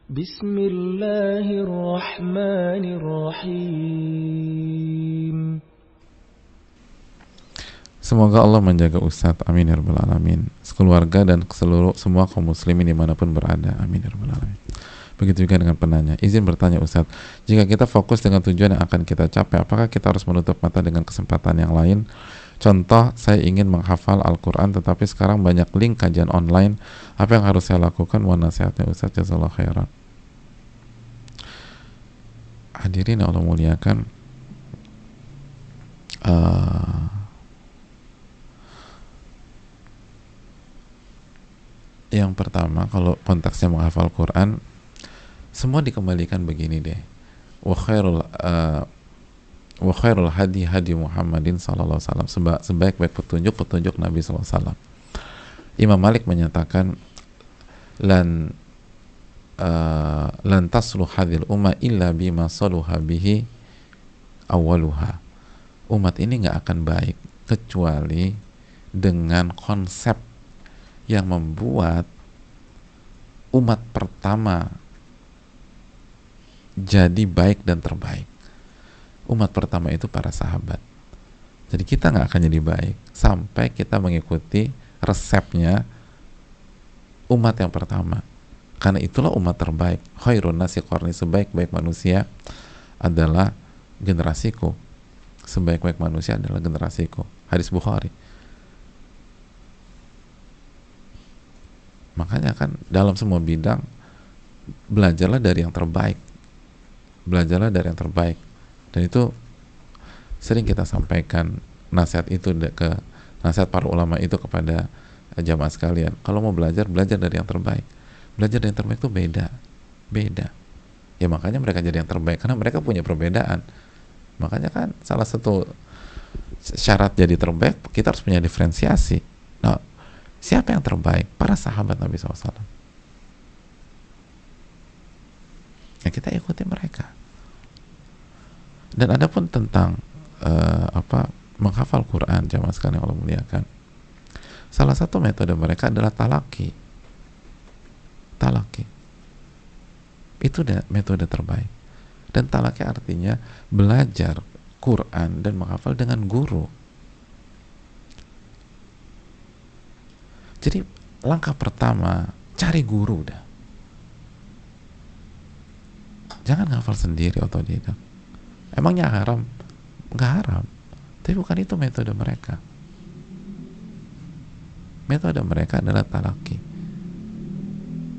Bismillahirrahmanirrahim. Semoga Allah menjaga Ustadz, amin ya rabbal alamin, sekeluarga dan semua kaum muslimin dimanapun berada, amin ya rabbal alamin. Begitu juga dengan penanya. Izin bertanya Ustadz, jika kita fokus dengan tujuan yang akan kita capai, apakah kita harus menutup mata dengan kesempatan yang lain? Contoh, saya ingin menghafal Al-Quran tetapi sekarang banyak link kajian online, apa yang harus saya lakukan? Mohon nasihatnya Ustadz, jazakallahu khairan. Hadirin yang Allah muliakan, yang pertama, kalau konteksnya menghafal Quran, semua dikembalikan begini deh. Wa khairul hadi hadi Muhammadin sallallahu alaihi wasallam, sebaik-baik petunjuk Nabi sallallahu alaihi wasallam. Imam Malik menyatakan lan tasluh hadhil umma illa bima saluha bihi awaluha. Umat ini nggak akan baik kecuali dengan konsep yang membuat umat pertama jadi baik dan terbaik. Umat pertama itu para sahabat. Jadi kita nggak akan jadi baik sampai kita mengikuti resepnya umat yang pertama. Karena itulah umat terbaik. Khairun nasi qarni, sebaik-baik manusia adalah generasiku. Sebaik-baik manusia adalah generasiku. Hadis Bukhari. Makanya kan dalam semua bidang belajarlah dari yang terbaik. Belajarlah dari yang terbaik. Dan itu sering kita sampaikan nasihat itu nasihat para ulama itu kepada jamaah sekalian. Kalau mau belajar dari yang terbaik. Belajar dari yang terbaik itu beda. Ya makanya mereka jadi yang terbaik karena mereka punya perbedaan. Makanya kan salah satu syarat jadi terbaik kita harus punya diferensiasi. Nah, siapa yang terbaik? Para sahabat Nabi SAW. Ya kita ikuti mereka. Dan adapun tentang menghafal Quran, jamaah sekalian Allah muliakan, salah satu metode mereka adalah talaki. Itu metode terbaik. Dan talaki artinya belajar Quran dan menghafal dengan guru. Jadi langkah pertama, cari guru dah. Jangan ngafal sendiri otodidak. Emangnya haram? Nggak haram. Tapi bukan itu metode mereka. Metode mereka adalah talaki.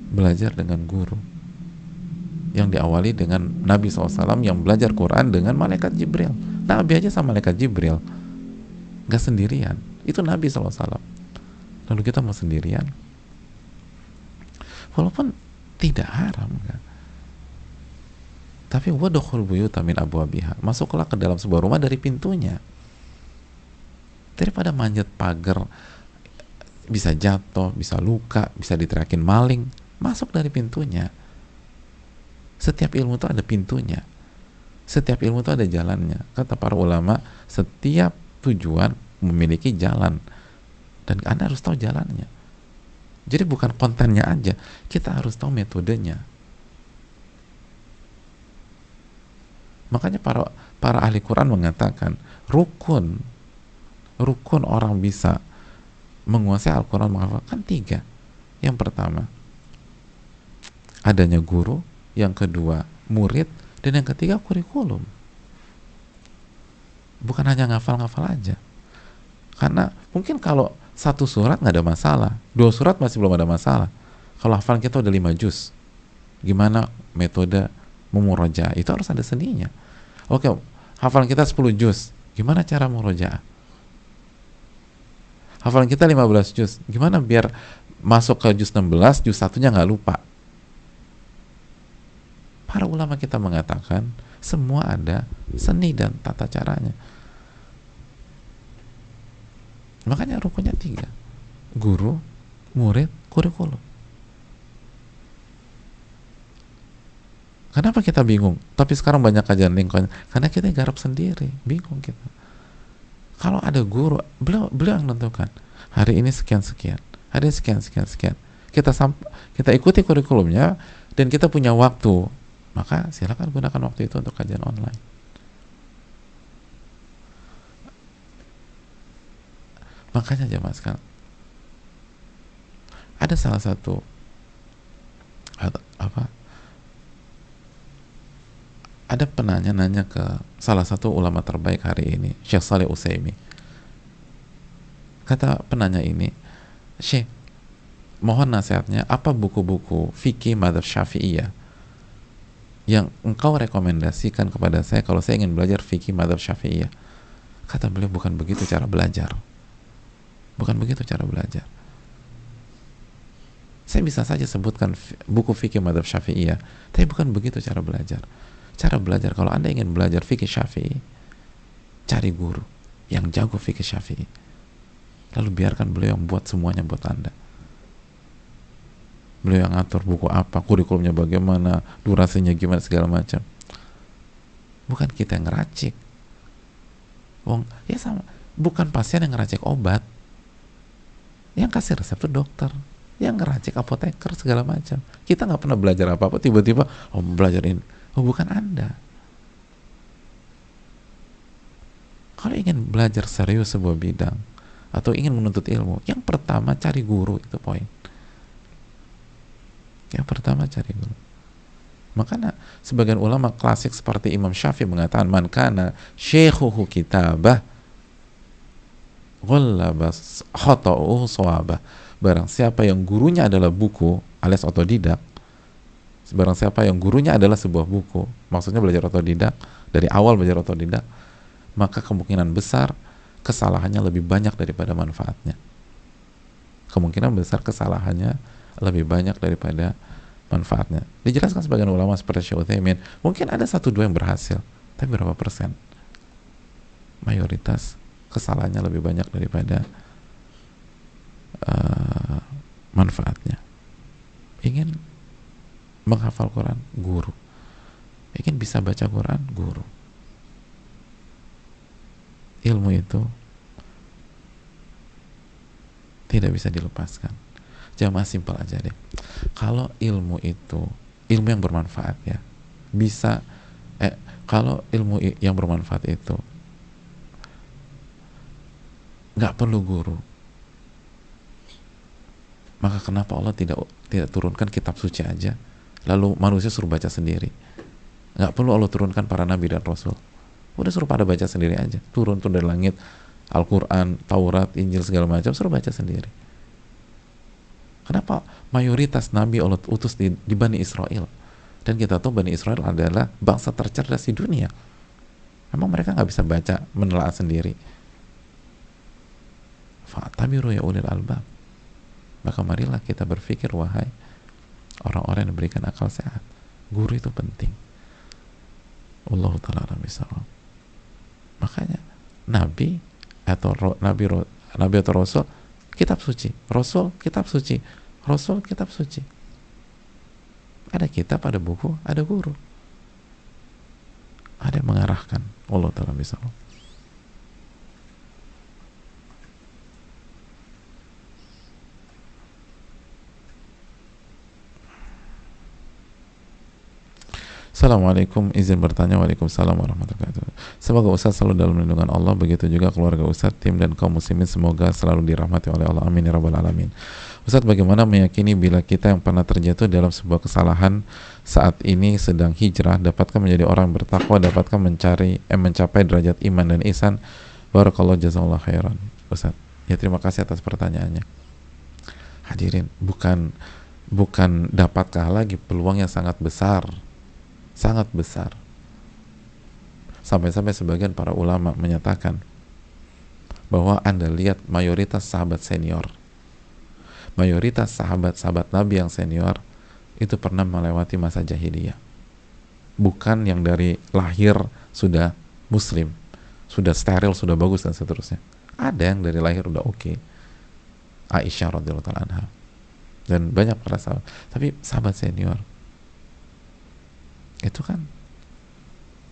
Belajar dengan guru. Yang diawali dengan Nabi SAW yang belajar Quran dengan malaikat Jibril. Nabi aja sama malaikat Jibril. Nggak sendirian. Itu Nabi SAW. Lalu kita mau sendirian? Walaupun tidak haram kan. Tapi wadukhul buyuta min abwabiha, masuklah ke dalam sebuah rumah dari pintunya. Daripada manjat pagar, bisa jatuh, bisa luka, bisa diteriakin maling, masuk dari pintunya. Setiap ilmu itu ada pintunya. Setiap ilmu itu ada jalannya. Kata para ulama, setiap tujuan memiliki jalan. Dan Anda harus tahu jalannya. Jadi bukan kontennya aja, kita harus tahu metodenya. Makanya para ahli Quran mengatakan rukun orang bisa menguasai Al-Quran menghafalkan 3. Yang pertama, adanya guru. Yang kedua, murid. Dan yang ketiga, kurikulum. Bukan hanya ngafal-ngafal aja. Karena mungkin kalau 1 surat nggak ada masalah, 2 surat masih belum ada masalah. Kalau hafalan kita udah 5 juz, gimana metode memurajaah? Itu harus ada seninya. Oke, hafalan kita 10 juz, gimana cara memurajaah? Hafalan kita 15 juz, gimana biar masuk ke juz 16, juz 1-nya nggak lupa? Para ulama kita mengatakan semua ada seni dan tata caranya. Makanya rukunnya 3. Guru, murid, kurikulum. Kenapa kita bingung? Tapi sekarang banyak kajian lingkungan. Karena kita garap sendiri, bingung kita. Kalau ada guru, beliau yang menentukan. Hari ini sekian-sekian, hari ini sekian-sekian-sekian. Kita ikuti kurikulumnya dan kita punya waktu, maka silakan gunakan waktu itu untuk kajian online. Makanya jemaah sekalian, ada salah satu apa, ada penanya nanya ke salah satu ulama terbaik hari ini, Syekh Shalih Utsaimin. Kata penanya ini, Syekh, mohon nasihatnya, apa buku-buku fikih madzhab Syafi'iyah yang engkau rekomendasikan kepada saya kalau saya ingin belajar fikih madzhab Syafi'iyah? Kata beliau, bukan begitu cara belajar. Bukan begitu cara belajar. Saya bisa saja sebutkan buku fikih madzhab Syafi'iyah, tapi bukan begitu cara belajar. Cara belajar, kalau Anda ingin belajar fikih Syafi'i, cari guru yang jago fikih Syafi'i, lalu biarkan beliau yang buat semuanya buat Anda. Beliau yang ngatur buku apa, kurikulumnya bagaimana, durasinya gimana, segala macam. Bukan kita yang ngeracik. Ya sama, bukan pasien yang ngeracik obat. Yang kasih resep itu dokter, yang ngeracik apoteker segala macam. Kita nggak pernah belajar apa-apa, tiba-tiba belajar ini. Bukan Anda. Kalau ingin belajar serius sebuah bidang atau ingin menuntut ilmu, yang pertama cari guru, itu poin. Yang pertama cari guru. Makanya sebagian ulama klasik seperti Imam Syafi'i mengatakan, man kana syekhuhu kitabah ghallabas khata'uhu shawabah. Barang siapa yang gurunya adalah buku alias otodidak, barang siapa yang gurunya adalah sebuah buku, maksudnya belajar otodidak, dari awal belajar otodidak, maka kemungkinan besar kesalahannya lebih banyak daripada manfaatnya. Kemungkinan besar kesalahannya lebih banyak daripada manfaatnya. Dijelaskan sebagian ulama seperti Syekh Utsaimin, mungkin ada 1-2 yang berhasil, tapi berapa persen? Mayoritas kesalahannya lebih banyak daripada manfaatnya. Ingin menghafal Quran, guru. Ingin bisa baca Quran, guru. Ilmu itu tidak bisa dilepaskan. Jamaah simpel aja deh. Kalau ilmu itu ilmu yang bermanfaat, ya bisa kalau ilmu yang bermanfaat itu nggak perlu guru, maka kenapa Allah tidak turunkan kitab suci aja, lalu manusia suruh baca sendiri? Nggak perlu Allah turunkan para nabi dan rasul, udah suruh pada baca sendiri aja. Turun dari langit Al-Quran, Taurat, Injil, segala macam, suruh baca sendiri. Kenapa mayoritas nabi Allah utus di Bani Israel? Dan kita tahu Bani Israel adalah bangsa tercerdas di dunia. Emang mereka nggak bisa baca, menelaah sendiri? Fa'tabiru ya ulil albab. Maka marilah kita berpikir, wahai orang-orang yang diberikan akal sehat, guru itu penting. Allahu ta'ala a'lam bishawab. Makanya nabi atau rasul kitab suci, rasul kitab suci, rasul kitab suci. Ada kitab, ada buku, ada guru, ada yang mengarahkan. Allahu ta'ala bishawab. Assalamualaikum, izin bertanya. Waalaikumsalam warahmatullahi wabarakatuh. Semoga Ustaz selalu dalam lindungan Allah, begitu juga keluarga Ustaz, tim dan kaum muslimin semoga selalu dirahmati oleh Allah. Amin ya rabbal alamin. Ustaz, bagaimana meyakini bila kita yang pernah terjatuh dalam sebuah kesalahan saat ini sedang hijrah, dapatkah menjadi orang bertakwa, dapatkah mencapai derajat iman dan ihsan? Barakallahu jazakallahu khairan. Ustaz, ya terima kasih atas pertanyaannya. Hadirin, bukan dapatkah lagi, peluangnya sangat besar. Sangat besar. Sampai-sampai sebagian para ulama menyatakan bahwa Anda lihat mayoritas sahabat senior, mayoritas sahabat-sahabat Nabi yang senior itu pernah melewati masa jahiliyah. Bukan yang dari lahir sudah muslim, sudah steril, sudah bagus dan seterusnya. Ada yang dari lahir udah oke. Aisyah radhiyallahu anha dan banyak para sahabat. Tapi sahabat senior itu kan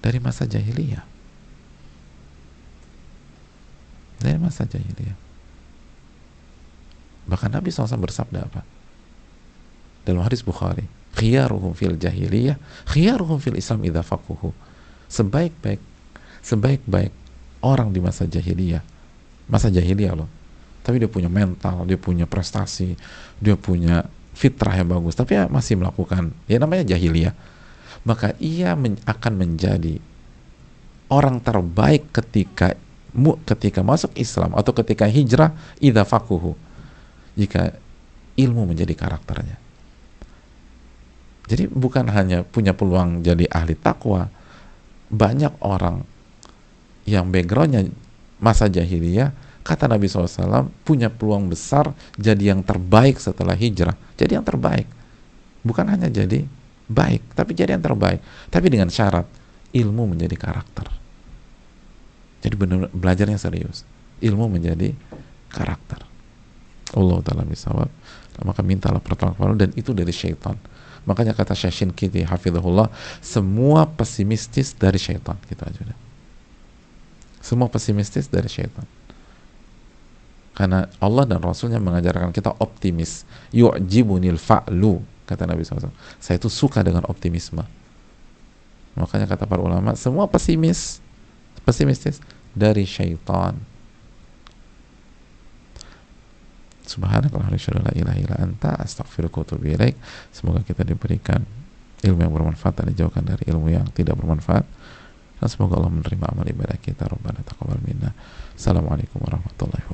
dari masa jahiliyah. Dari masa jahiliyah. Bahkan Nabi SAW bersabda apa? Dalam hadis Bukhari, Khiyaruhum fil jahiliyah, khiyaruhum fil Islam idza faquhu. Sebaik-baik orang di masa jahiliyah loh. Tapi dia punya mental, dia punya prestasi, dia punya fitrah yang bagus, tapi ya masih melakukan ya namanya jahiliyah. Maka ia akan menjadi orang terbaik ketika masuk Islam atau ketika hijrah idza faquhu, jika ilmu menjadi karakternya. Jadi bukan hanya punya peluang jadi ahli takwa, banyak orang yang backgroundnya masa jahiliyah, kata Nabi SAW, punya peluang besar jadi yang terbaik setelah hijrah. Jadi yang terbaik, bukan hanya jadi baik, tapi jadi yang terbaik. Tapi dengan syarat ilmu menjadi karakter. Jadi benar belajarnya serius, ilmu menjadi karakter. Allah Ta'ala bisawab. Maka mintalah pertolongan, dan itu dari syaitan. Makanya kata Syekh Shinqiti hafizahullah, semua pesimistis dari syaitan. Gitu aja udah. Semua pesimistis dari syaitan. Karena Allah dan Rasulnya mengajarkan kita optimis. Yu'jibunil fa'lu, kata Nabi SAW. Saya itu suka dengan optimisme. Makanya kata para ulama, semua pesimistis dari syaitan. Subhanakallah la ilaha illa anta astaghfiruka wa atubu ilaik. Semoga kita diberikan ilmu yang bermanfaat dan dijauhkan dari ilmu yang tidak bermanfaat, dan semoga Allah menerima amal ibadah kita. Rabbana taqabbal minna. Assalamualaikum warahmatullahi wabarakatuh.